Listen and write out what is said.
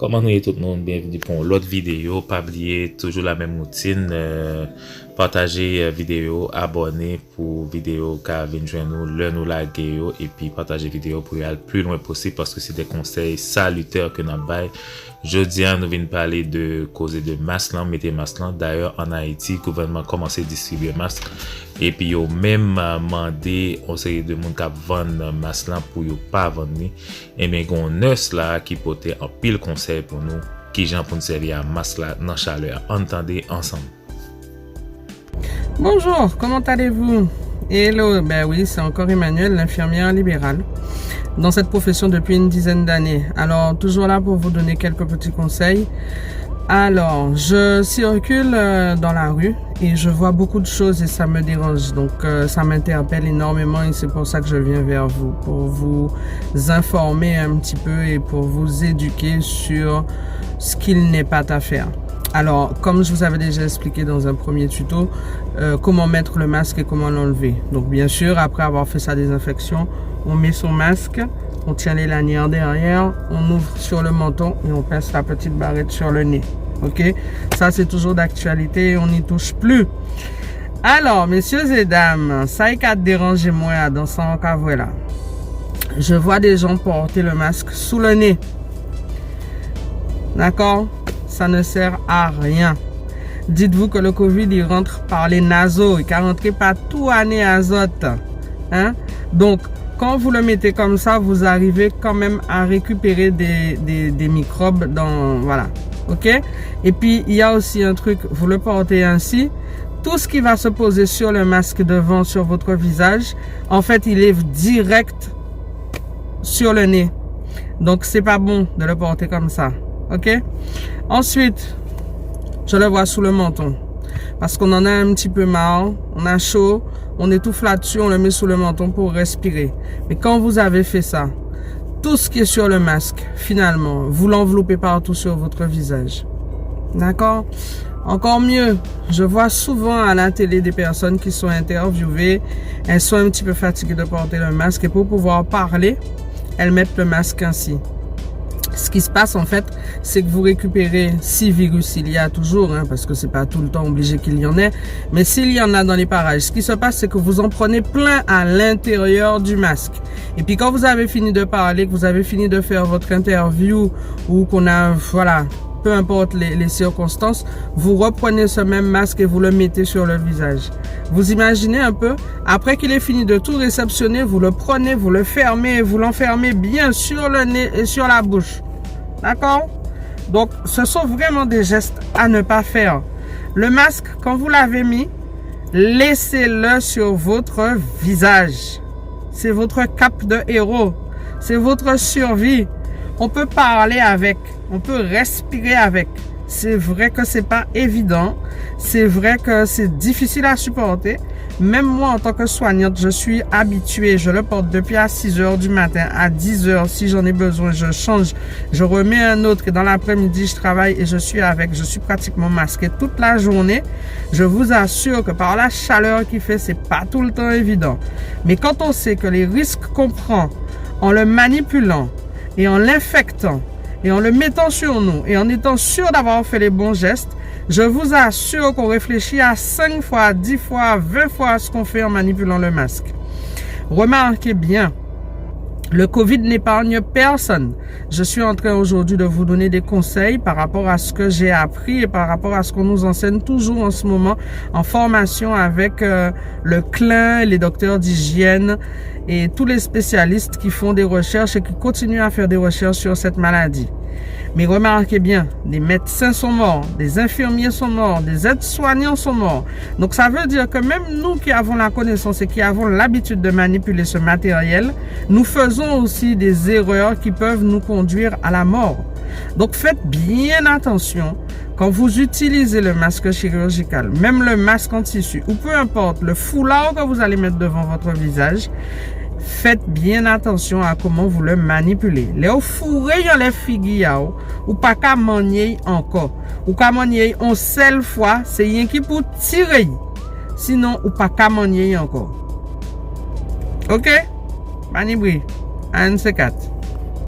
Comment nous tout le monde, bienvenue pour l'autre vidéo. Pas oublier toujours la même routine, partager vidéo, abonner pour vidéo car nous nous liker et puis partager vidéo pour aller plus loin possible parce que c'est des conseils salutaires que nous bail. Jeudi, nous venons parler de causer de masques, mettez masques. D'ailleurs, en Haïti, le gouvernement commence à distribuer masques et puis ils même demandé aux série de monde qui vendre masques pour ne pas vendre. Et mais on nurse là qui portait un pile conseil pour nous qui gens pour nous servir à masque là dans chaleur. Entendez ensemble. Bonjour, comment allez-vous? Hello, ben oui, c'est encore Emmanuel, l'infirmière libérale, dans cette profession depuis une dizaine d'années. Alors, toujours là pour vous donner quelques petits conseils. Alors, je circule dans la rue et je vois beaucoup de choses et ça me dérange. Donc, ça m'interpelle énormément et c'est pour ça que je viens vers vous, pour vous informer un petit peu et pour vous éduquer sur ce qu'il n'est pas à faire. Alors, comme je vous avais déjà expliqué dans un premier tuto, comment mettre le masque et comment l'enlever. Donc, bien sûr, après avoir fait sa désinfection, on met son masque, on tient les lanières derrière, on ouvre sur le menton et on passe la petite barrette sur le nez. Ok? Ça, c'est toujours d'actualité et on n'y touche plus. Alors, messieurs et dames, ça est qu'à déranger moi dans son voilà. Je vois des gens porter le masque sous le nez. D'accord? Ça ne sert à rien. Dites-vous que le Covid, il rentre par les naseaux. Il ne rentre pas tout à nez azote. Hein? Donc, quand vous le mettez comme ça, vous arrivez quand même à récupérer des microbes dans... Voilà. OK? Et puis, il y a aussi un truc. Vous le portez ainsi. Tout ce qui va se poser sur le masque devant, sur votre visage, en fait, il est direct sur le nez. Donc, c'est pas bon de le porter comme ça. OK? Ensuite, je le vois sous le menton. Parce qu'on en a un petit peu marre, on a chaud, on étouffe là-dessus, on le met sous le menton pour respirer. Mais quand vous avez fait ça, tout ce qui est sur le masque, finalement, vous l'enveloppez partout sur votre visage. D'accord? Encore mieux, je vois souvent à la télé des personnes qui sont interviewées, elles sont un petit peu fatiguées de porter le masque et pour pouvoir parler, elles mettent le masque ainsi. Ce qui se passe en fait, c'est que vous récupérez, si virus il y a toujours, hein, parce que c'est pas tout le temps obligé qu'il y en ait, mais s'il y en a dans les parages, ce qui se passe c'est que vous en prenez plein à l'intérieur du masque. Et puis quand vous avez fini de parler, que vous avez fini de faire votre interview ou qu'on a, voilà, peu importe les circonstances, vous reprenez ce même masque et vous le mettez sur le visage. Vous imaginez un peu, après qu'il ait fini de tout réceptionner, vous le prenez, vous le fermez et vous l'enfermez bien sur le nez et sur la bouche. D'accord? Donc, ce sont vraiment des gestes à ne pas faire. Le masque, quand vous l'avez mis, laissez-le sur votre visage. C'est votre cape de héros. C'est votre survie. On peut parler avec, on peut respirer avec. C'est vrai que c'est pas évident, c'est vrai que c'est difficile à supporter. Même moi, en tant que soignante, je suis habituée. Je le porte depuis à 6 heures du matin, à 10 heures. Si j'en ai besoin, je change. Je remets un autre et dans l'après-midi, je travaille et je suis avec. Je suis pratiquement masquée toute la journée. Je vous assure que par la chaleur qu'il fait, c'est pas tout le temps évident. Mais quand on sait que les risques qu'on prend en le manipulant et en l'infectant, et en le mettant sur nous, et en étant sûr d'avoir fait les bons gestes, je vous assure qu'on réfléchit à 5 fois, 10 fois, 20 fois ce qu'on fait en manipulant le masque. Remarquez bien, le Covid n'épargne personne. Je suis en train aujourd'hui de vous donner des conseils par rapport à ce que j'ai appris et par rapport à ce qu'on nous enseigne toujours en ce moment en formation avec le CLIN, les docteurs d'hygiène et tous les spécialistes qui font des recherches et qui continuent à faire des recherches sur cette maladie. Mais remarquez bien, des médecins sont morts, des infirmiers sont morts, des aides-soignants sont morts. Donc ça veut dire que même nous qui avons la connaissance et qui avons l'habitude de manipuler ce matériel, nous faisons aussi des erreurs qui peuvent nous conduire à la mort. Donc faites bien attention quand vous utilisez le masque chirurgical, même le masque en tissu ou peu importe le foulard que vous allez mettre devant votre visage. Faites bien attention à comment vous le manipulez. Les fourrés les figues ou pas qu'à manier encore. Ou qu'à manier une seule fois, c'est rien qui pour tirer. Sinon, ou pas qu'à manier encore. OK? Manibri. 1, 4.